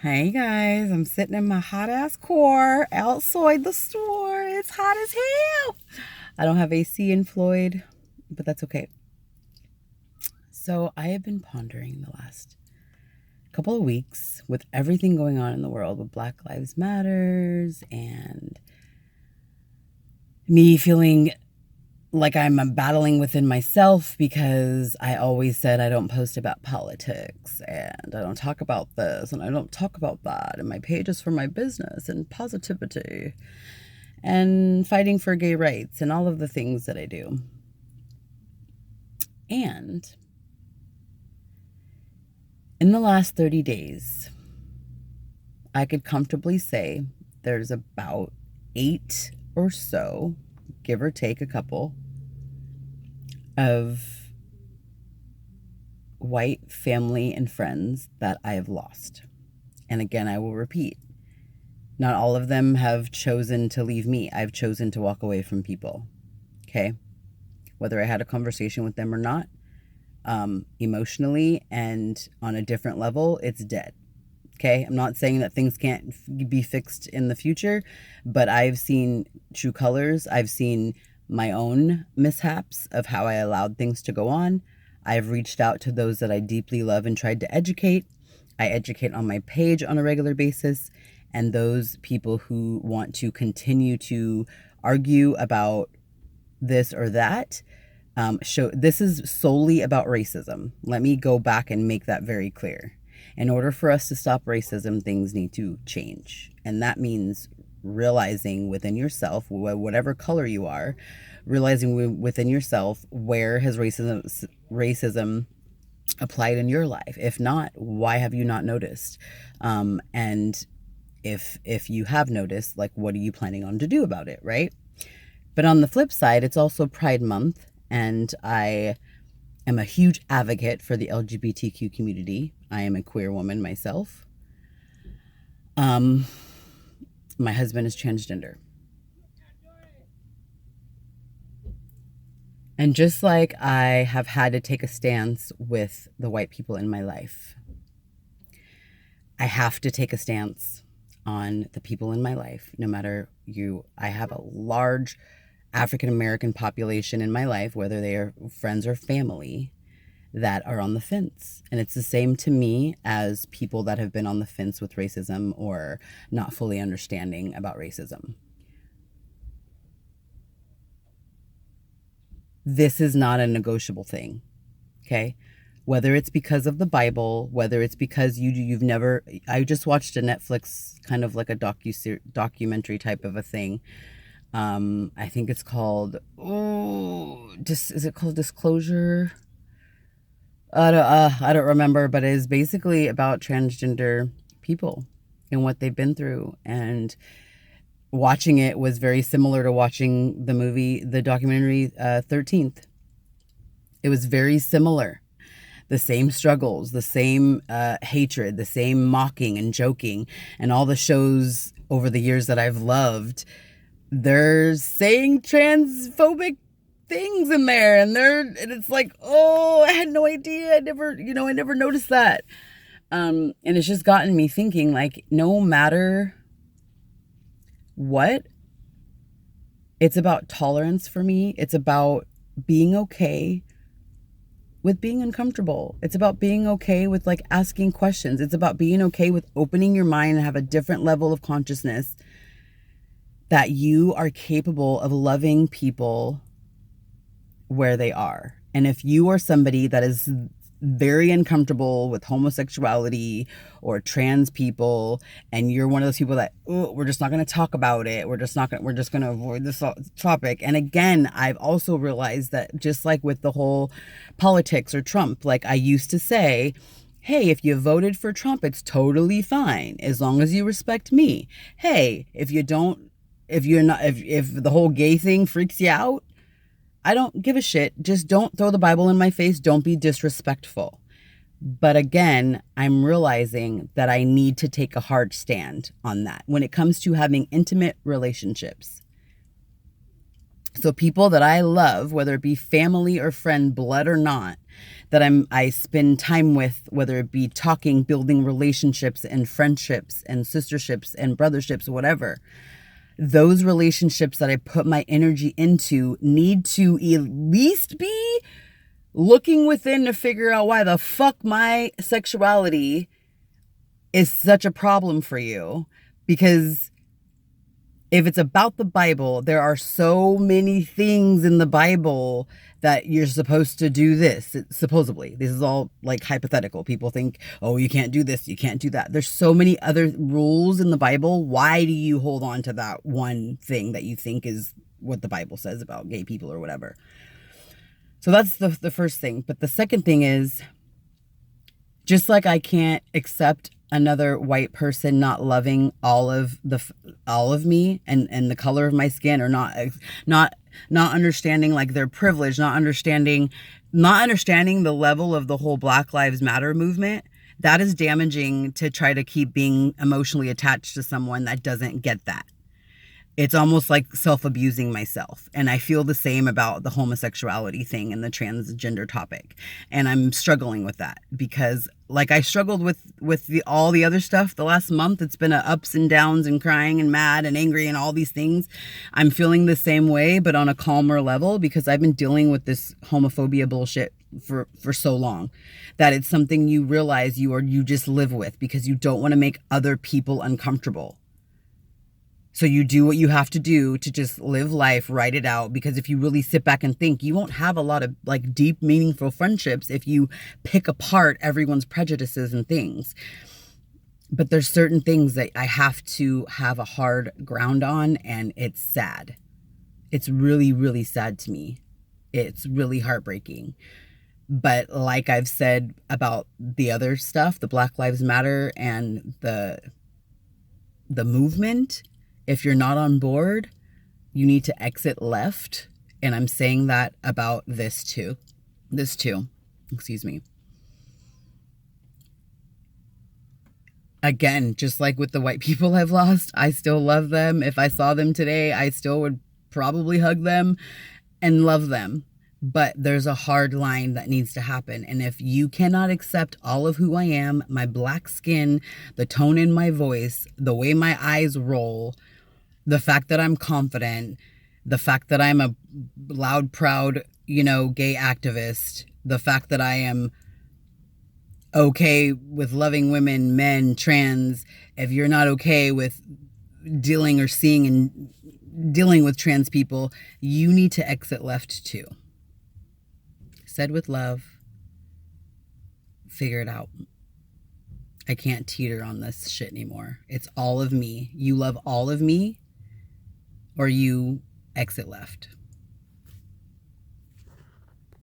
Hey guys, I'm sitting in my hot ass car outside the store. It's hot as hell. I don't have AC in Floyd, but that's okay. So I have been pondering the last couple of weeks with everything going on in the world with Black Lives Matters and me feeling like I'm battling within myself because I always said I don't post about politics and I don't talk about this and I don't talk about that. And my page is for my business and positivity and fighting for gay rights and all of the things that I do. And in the last 30 days, I could comfortably say there's about 8 or so, give or take a couple, of white family and friends that I have lost. And again, I will repeat, not all of them have chosen to leave me. I've chosen to walk away from people. Okay? Whether I had a conversation with them or not, emotionally and on a different level, it's dead. Okay? I'm not saying that things can't be fixed in the future, but I've seen true colors. I've seen my own mishaps of how I allowed things to go on. I've reached out to those that I deeply love and tried to educate. I educate on my page on a regular basis. And those people who want to continue to argue about this or that, show this is solely about racism. Let me go back and make that very clear. In order for us to stop racism, things need to change. And that means realizing within yourself, whatever color you are, realizing within yourself where has racism applied in your life. If not, why have you not noticed? And if you have noticed, like, what are you planning on to do about it, right? But on the flip side, it's also Pride Month, and I am a huge advocate for the LGBTQ community. I am a queer woman myself. My husband is transgender. And just like I have had to take a stance with the white people in my life, I have to take a stance on the people in my life, no matter you. I have a large African American population in my life, whether they are friends or family, that are on the fence. And it's the same to me as people that have been on the fence with racism or not fully understanding about racism. This is not a negotiable thing, okay? Whether it's because of the Bible, whether it's because you've never. I just watched a Netflix kind of like a documentary type of a thing. I think it's called, is it called Disclosure? I don't remember, but it is basically about transgender people and what they've been through. And watching it was very similar to watching the documentary 13th. It was very similar. The same struggles, the same hatred, the same mocking and joking, and all the shows over the years that I've loved. They're saying transphobic things in there, and it's like, oh, I had no idea. I never noticed that. And it's just gotten me thinking, like, no matter what, it's about tolerance for me. It's about being okay with being uncomfortable. It's about being okay with, like, asking questions. It's about being okay with opening your mind and have a different level of consciousness that you are capable of loving people where they are. And if you are somebody that is very uncomfortable with homosexuality or trans people, and you're one of those people that, oh, we're just not going to talk about it, we're just going to avoid this topic. And again, I've also realized that just like with the whole politics or Trump, like, I used to say, hey, if you voted for Trump, it's totally fine as long as you respect me. Hey, if the whole gay thing freaks you out, I don't give a shit. Just don't throw the Bible in my face. Don't be disrespectful. But again, I'm realizing that I need to take a hard stand on that when it comes to having intimate relationships. So people that I love, whether it be family or friend, blood or not, that I spend time with, whether it be talking, building relationships and friendships and sisterships and brotherships, whatever. Those relationships that I put my energy into need to at least be looking within to figure out why the fuck my sexuality is such a problem for you. Because if it's about the Bible, there are so many things in the Bible that you're supposed to do this. Supposedly, this is all like hypothetical. People think, oh, you can't do this, you can't do that. There's so many other rules in the Bible. Why do you hold on to that one thing that you think is what the Bible says about gay people or whatever? So that's the first thing. But the second thing is, just like I can't accept another white person not loving all of me and the color of my skin, or not understanding like their privilege, not understanding the level of the whole Black Lives Matter movement. That is damaging to try to keep being emotionally attached to someone that doesn't get that. It's almost like self-abusing myself. And I feel the same about the homosexuality thing and the transgender topic. And I'm struggling with that because like I struggled with all the other stuff the last month. It's been a ups and downs and crying and mad and angry and all these things. I'm feeling the same way, but on a calmer level, because I've been dealing with this homophobia bullshit for so long that it's something you realize you just live with because you don't want to make other people uncomfortable. So you do what you have to do to just live life, write it out. Because if you really sit back and think, you won't have a lot of like deep, meaningful friendships if you pick apart everyone's prejudices and things. But there's certain things that I have to have a hard ground on, and it's sad. It's really, really sad to me. It's really heartbreaking. But like I've said about the other stuff, the Black Lives Matter and the movement, if you're not on board, you need to exit left. And I'm saying that about this too. Excuse me. Again, just like with the white people I've lost, I still love them. If I saw them today, I still would probably hug them and love them. But there's a hard line that needs to happen. And if you cannot accept all of who I am, my black skin, the tone in my voice, the way my eyes roll, the fact that I'm confident, the fact that I'm a loud, proud, gay activist, the fact that I am okay with loving women, men, trans, if you're not okay with dealing or seeing and dealing with trans people, you need to exit left too. Said with love, figure it out. I can't teeter on this shit anymore. It's all of me. You love all of me, or you exit left.